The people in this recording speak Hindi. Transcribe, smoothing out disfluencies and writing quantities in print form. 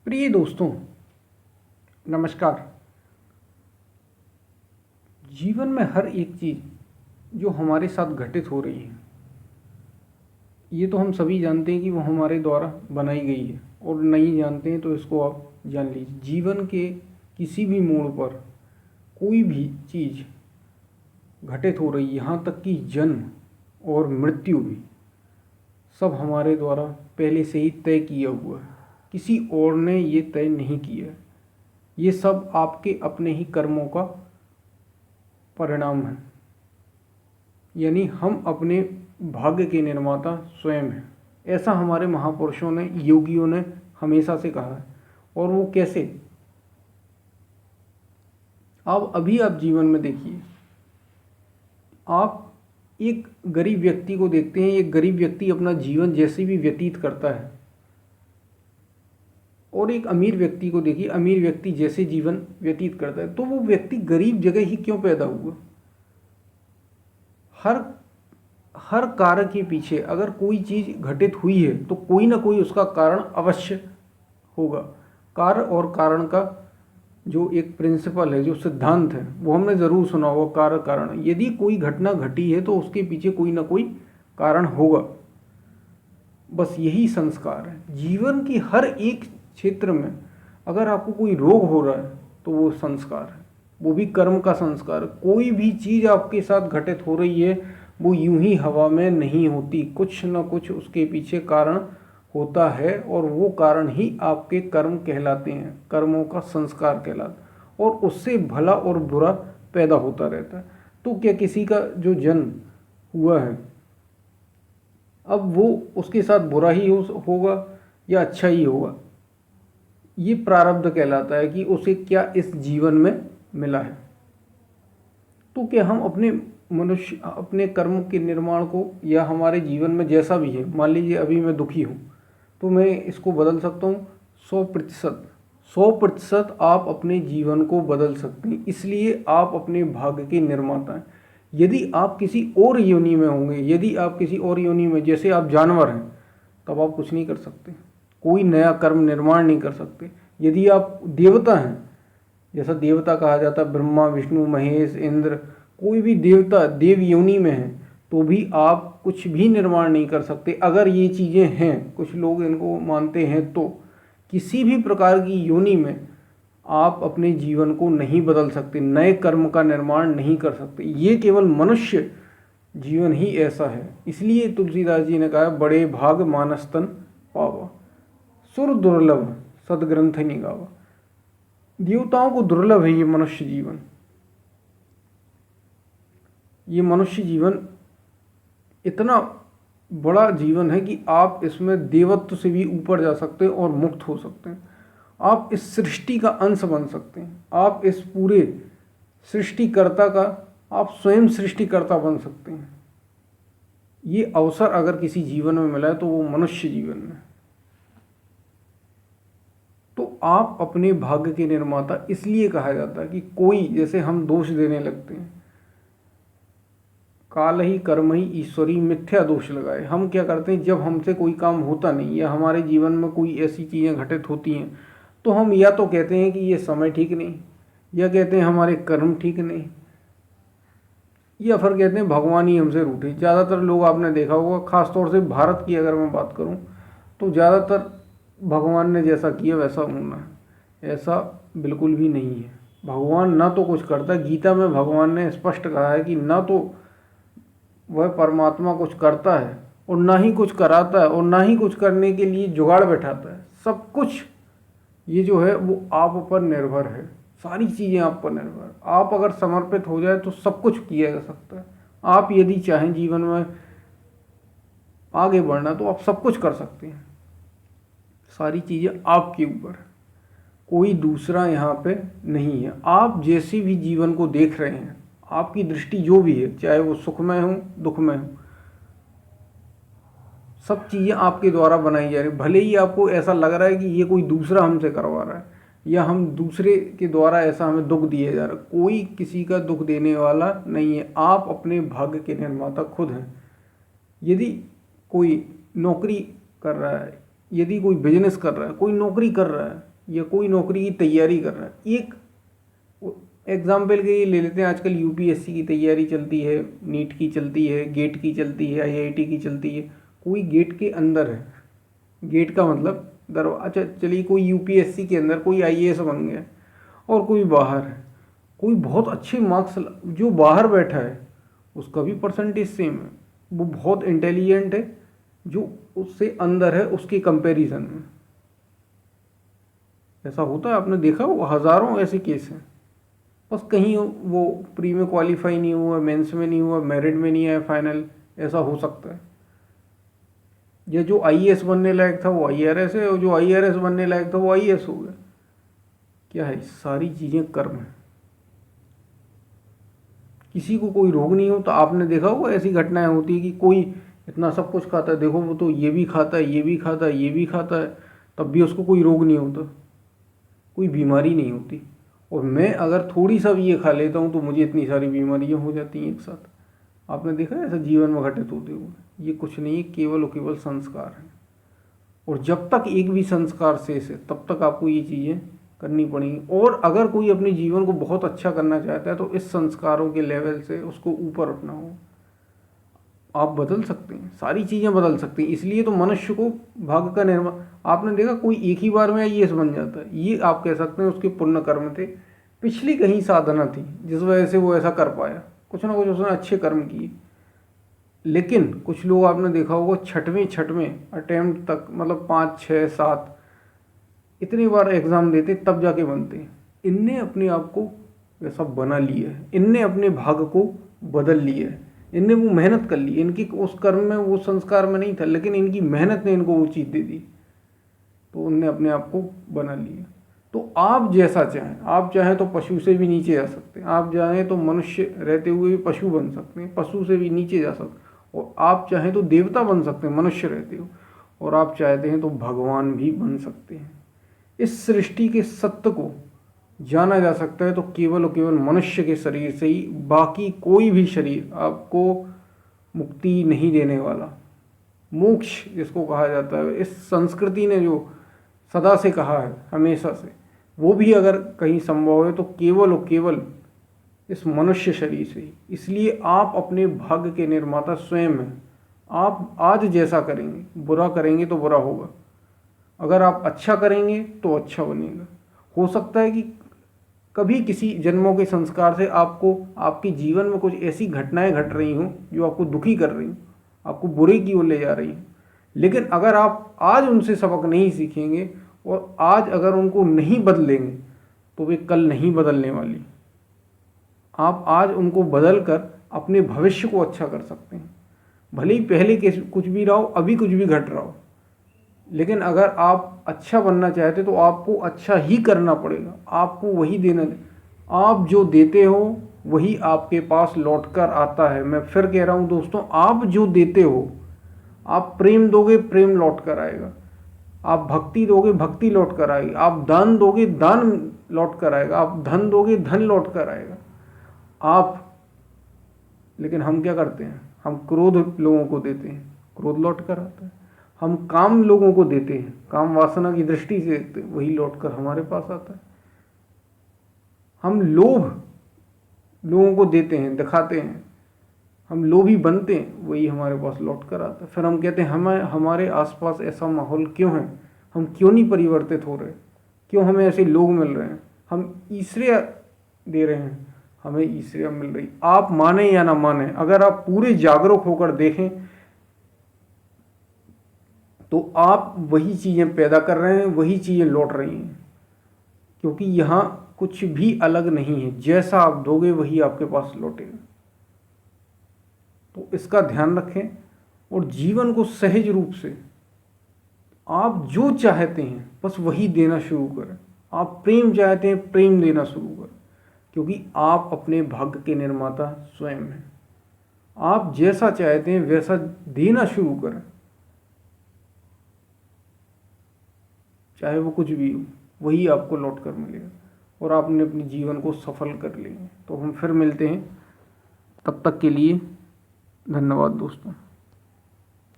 प्रिय दोस्तों, नमस्कार। जीवन में हर एक चीज़ जो हमारे साथ घटित हो रही है, ये तो हम सभी जानते हैं कि वो हमारे द्वारा बनाई गई है, और नहीं जानते हैं तो इसको आप जान लीजिए। जीवन के किसी भी मोड़ पर कोई भी चीज़ घटित हो रही है, यहाँ तक कि जन्म और मृत्यु भी, सब हमारे द्वारा पहले से ही तय किया हुआ है। किसी और ने ये तय नहीं किया है। ये सब आपके अपने ही कर्मों का परिणाम है। यानी हम अपने भाग्य के निर्माता स्वयं हैं। ऐसा हमारे महापुरुषों ने, योगियों ने हमेशा से कहा है। और वो कैसे? आप जीवन में देखिए, आप एक गरीब व्यक्ति को देखते हैं। एक गरीब व्यक्ति अपना जीवन जैसे भी व्यतीत करता है, और एक अमीर व्यक्ति को देखिए, अमीर व्यक्ति जैसे जीवन व्यतीत करता है। तो वो व्यक्ति गरीब जगह ही क्यों पैदा हुआ? हर कार्य के पीछे अगर कोई चीज़ घटित हुई है तो कोई ना कोई उसका कारण अवश्य होगा। कार्य और कारण का जो एक प्रिंसिपल है, जो सिद्धांत है, वो हमने ज़रूर सुना होगा, कार्य कारण। यदि कोई घटना घटी है तो उसके पीछे कोई ना कोई कारण होगा। बस यही संस्कार है जीवन की हर एक क्षेत्र में। अगर आपको कोई रोग हो रहा है तो वो संस्कार है, वो भी कर्म का संस्कार। कोई भी चीज़ आपके साथ घटित हो रही है, वो यूं ही हवा में नहीं होती। कुछ न कुछ उसके पीछे कारण होता है, और वो कारण ही आपके कर्म कहलाते हैं, कर्मों का संस्कार कहलाता है। और उससे भला और बुरा पैदा होता रहता है। तो क्या किसी का जो जन्म हुआ है, अब वो उसके साथ बुरा ही होगा या अच्छा ही होगा? ये प्रारब्ध कहलाता है कि उसे क्या इस जीवन में मिला है। तो क्या हम अपने कर्म के निर्माण को, या हमारे जीवन में जैसा भी है, मान लीजिए अभी मैं दुखी हूँ तो मैं इसको बदल सकता हूँ 100%। आप अपने जीवन को बदल सकते हैं, इसलिए आप अपने भाग्य के निर्माता हैं। यदि आप किसी और योनि में होंगे, यदि आप किसी और योनि में, जैसे आप जानवर हैं, तब आप कुछ नहीं कर सकते, कोई नया कर्म निर्माण नहीं कर सकते। यदि आप देवता हैं, जैसा देवता कहा जाता है, ब्रह्मा विष्णु महेश इंद्र, कोई भी देवता देव योनि में है, तो भी आप कुछ भी निर्माण नहीं कर सकते। अगर ये चीज़ें हैं, कुछ लोग इनको मानते हैं, तो किसी भी प्रकार की योनि में आप अपने जीवन को नहीं बदल सकते, नए कर्म का निर्माण नहीं कर सकते। ये केवल मनुष्य जीवन ही ऐसा है। इसलिए तुलसीदास जी ने कहा, बड़े भाग मानस तन पावा, सुर दुर्लभ सदग्रंथ निगावा। देवताओं को दुर्लभ है ये मनुष्य जीवन। ये मनुष्य जीवन इतना बड़ा जीवन है कि आप इसमें देवत्व से भी ऊपर जा सकते हैं और मुक्त हो सकते हैं। आप इस सृष्टि का अंश बन सकते हैं। आप इस पूरे सृष्टिकर्ता का, आप स्वयं सृष्टिकर्ता बन सकते हैं। ये अवसर अगर किसी जीवन में मिला है तो वो मनुष्य जीवन में। तो आप अपने भाग्य के निर्माता इसलिए कहा जाता है कि कोई, जैसे हम दोष देने लगते हैं, काल ही कर्म ही ईश्वरी मिथ्या दोष लगाए। हम क्या करते हैं, जब हमसे कोई काम होता नहीं या हमारे जीवन में कोई ऐसी चीज़ें घटित होती हैं, तो हम या तो कहते हैं कि ये समय ठीक नहीं, या कहते हैं हमारे कर्म ठीक नहीं, या फिर कहते हैं भगवान ही हमसे रूठे। ज़्यादातर लोग आपने देखा होगा, ख़ासतौर से भारत की अगर मैं बात करूं, तो ज़्यादातर भगवान ने जैसा किया वैसा होना है। ऐसा बिल्कुल भी नहीं है। भगवान ना तो कुछ करता, गीता में भगवान ने स्पष्ट कहा है कि ना तो वह परमात्मा कुछ करता है, और ना ही कुछ कराता है, और ना ही कुछ करने के लिए जुगाड़ बैठाता है। सब कुछ ये जो है वो आप पर निर्भर है। सारी चीज़ें आप पर निर्भर। आप अगर समर्पित हो जाए तो सब कुछ किया जा सकता है। आप यदि चाहें जीवन में आगे बढ़ना तो आप सब कुछ कर सकते हैं। सारी चीज़ें आपके ऊपर है, कोई दूसरा यहाँ पे नहीं है। आप जैसे भी जीवन को देख रहे हैं, आपकी दृष्टि जो भी है, चाहे वो सुखमय हो दुखमय हो, सब चीज़ें आपके द्वारा बनाई जा रही। भले ही आपको ऐसा लग रहा है कि ये कोई दूसरा हमसे करवा रहा है, या हम दूसरे के द्वारा ऐसा हमें दुख दिया जा रहा है, कोई किसी का दुख देने वाला नहीं है। आप अपने भाग्य के निर्माता खुद हैं। यदि कोई नौकरी कर रहा है, यदि कोई बिजनेस कर रहा है, कोई नौकरी कर रहा है, या कोई नौकरी की तैयारी कर रहा है, एक एग्जाम्पल के लिए ले लेते हैं, आजकल यूपीएससी की तैयारी चलती है, नीट की चलती है, गेट की चलती है, आईआईटी की चलती है। कोई गेट के अंदर है, गेट का मतलब दरवाजा, चलिए कोई यूपीएससी के अंदर कोई आईएएस बन गया और कोई बाहर है, कोई बहुत अच्छे मार्क्स, जो बाहर बैठा है उसका भी परसेंटेज सेम है, वो बहुत इंटेलिजेंट है, जो उससे अंदर है उसके कंपैरिजन में। ऐसा होता है, आपने देखा वो हज़ारों ऐसे केस हैं। बस कहीं वो प्री में क्वालिफाई नहीं हुआ, मेंस में नहीं हुआ, मेरिट में नहीं आया फाइनल, ऐसा हो सकता है। या जो आईएएस बनने लायक था वो आईआरएस है, और जो आईआरएस बनने लायक था वो आईएएस हो गया। क्या है, सारी चीज़ें कर्म है, किसी को कोई रोग नहीं हो। तो आपने देखा होगा ऐसी घटनाएं होती है कि कोई इतना सब कुछ खाता है, देखो वो तो ये भी खाता है, ये भी खाता है, ये भी खाता है, तब भी उसको कोई रोग नहीं होता, कोई बीमारी नहीं होती। और मैं अगर थोड़ी सा भी ये खा लेता हूँ तो मुझे इतनी सारी बीमारियाँ हो जाती हैं एक साथ। आपने देखा है ऐसा जीवन में घटित होते हुए। ये कुछ नहीं है, केवल और केवल संस्कार है। और जब तक एक भी संस्कार शेष है तब तक आपको ये चीज़ें करनी पड़ेंगी। और अगर कोई अपने जीवन को बहुत अच्छा करना चाहता है तो इस संस्कारों के लेवल से उसको ऊपर उठना हो। आप बदल सकते हैं, सारी चीज़ें बदल सकते हैं। इसलिए तो मनुष्य को भाग्य का निर्माण, आपने देखा कोई एक ही बार में आईएएस बन जाता है, ये आप कह सकते हैं उसके पुण्य कर्म थे, पिछली कहीं साधना थी जिस वजह से वो ऐसा कर पाया, कुछ ना कुछ उसने अच्छे कर्म किए। लेकिन कुछ लोग आपने देखा होगा छठवें अटेम्प्ट तक, मतलब 5, 6, 7 इतनी बार एग्ज़ाम देते तब जाके बनते हैं। इनने अपने आप को वैसा बना लिया है, इनने अपने भाग्य को बदल लिया है, इनने वो मेहनत कर ली। इनकी उस कर्म में, वो संस्कार में नहीं था, लेकिन इनकी मेहनत ने इनको वो चीज़ दे दी, तो उनने अपने आप को बना लिया। तो आप जैसा चाहें, आप चाहें तो पशु से भी नीचे जा सकते हैं, आप चाहें तो मनुष्य रहते हुए भी पशु बन सकते हैं, पशु से भी नीचे जा सकते हैं, और आप चाहें तो देवता बन सकते हैं मनुष्य रहते हो, और आप चाहते हैं तो भगवान भी बन सकते हैं। इस सृष्टि के सत्य को जाना जा सकता है तो केवल और केवल मनुष्य के शरीर से ही। बाकी कोई भी शरीर आपको मुक्ति नहीं देने वाला। मोक्ष जिसको कहा जाता है, इस संस्कृति ने जो सदा से कहा है, हमेशा से, वो भी अगर कहीं संभव है तो केवल और केवल इस मनुष्य शरीर से ही। इसलिए आप अपने भाग्य के निर्माता स्वयं हैं। आप आज जैसा करेंगे, बुरा करेंगे तो बुरा होगा, अगर आप अच्छा करेंगे तो अच्छा बनेगा। हो सकता है कि कभी किसी जन्मों के संस्कार से आपको, आपके जीवन में कुछ ऐसी घटनाएं घट रही हों जो आपको दुखी कर रही हों, आपको बुरे की ओर ले जा रही हैं, लेकिन अगर आप आज उनसे सबक नहीं सीखेंगे और आज अगर उनको नहीं बदलेंगे तो वे कल नहीं बदलने वाली। आप आज उनको बदल कर अपने भविष्य को अच्छा कर सकते हैं। भले ही पहले कुछ भी रहा हो, अभी कुछ भी घट रहा हो, लेकिन अगर आप अच्छा बनना चाहते तो आपको अच्छा ही करना पड़ेगा। आपको वही देना, आप जो देते हो वही आपके पास लौट कर आता है। मैं फिर कह रहा हूँ दोस्तों, आप जो देते हो, आप प्रेम दोगे प्रेम लौट कर आएगा, आप भक्ति दोगे भक्ति लौट कर आएगी, आप दान दोगे दान लौट कर आएगा, आप धन दोगे धन लौट कर आएगा। आप, लेकिन हम क्या करते हैं, हम क्रोध लोगों को देते हैं, क्रोध लौट कर आता है। हम काम लोगों को देते हैं, काम वासना की दृष्टि से देखते हैं, वही लौटकर हमारे पास आता है। हम लोभ लोगों को देते हैं, दिखाते हैं, हम लोभी बनते हैं, वही हमारे पास लौट कर आता है। फिर हम कहते हैं हमारे आसपास ऐसा माहौल क्यों है, हम क्यों नहीं परिवर्तित हो रहे, क्यों हमें ऐसे लोग मिल रहे हैं, हम ईर्ष्या दे रहे हैं, हमें ईर्ष्या मिल रही। आप माने या ना माने, अगर आप पूरे जागरूक होकर देखें तो आप वही चीज़ें पैदा कर रहे हैं, वही चीज़ें लौट रही हैं, क्योंकि यहाँ कुछ भी अलग नहीं है। जैसा आप दोगे वही आपके पास लौटेगा। तो इसका ध्यान रखें और जीवन को सहज रूप से आप जो चाहते हैं बस वही देना शुरू करें। आप प्रेम चाहते हैं, प्रेम देना शुरू करें, क्योंकि आप अपने भाग्य के निर्माता स्वयं हैं। आप जैसा चाहते हैं वैसा देना शुरू करें, चाहे वो कुछ भी हो, वही आपको लौट कर मिलेगा और आपने अपने जीवन को सफल कर लेंगे। तो हम फिर मिलते हैं, तब तक के लिए धन्यवाद दोस्तों।